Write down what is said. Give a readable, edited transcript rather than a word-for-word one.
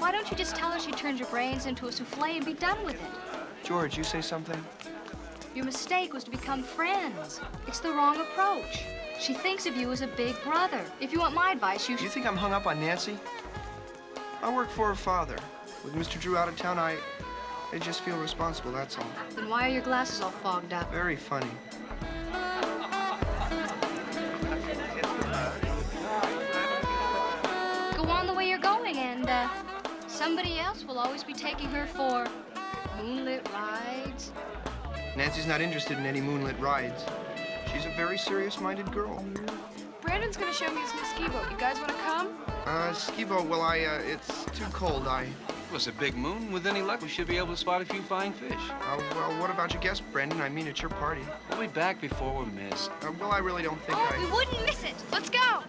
why don't you just tell her she turned your brains into a souffle and be done with it? George, you say something? Your mistake was to become friends. It's the wrong approach. She thinks of you as a big brother. If you want my advice, you should... You think I'm hung up on Nancy? I work for her father. With Mr. Drew out of town, I just feel responsible, that's all. Then why are your glasses all fogged up? Very funny. Go on the way you're going, and somebody else will always be taking her for moonlit rides. Nancy's not interested in any moonlit rides. She's a very serious-minded girl. Brandon's gonna show me his new ski boat. You guys wanna come? Ski boat, well, it's too cold. Well, it's a big moon. With any luck, we should be able to spot a few fine fish. Well, what about your guest, Brandon? I mean, it's your party. We'll be back before we're missed. Well, I really don't think We wouldn't miss it. Let's go.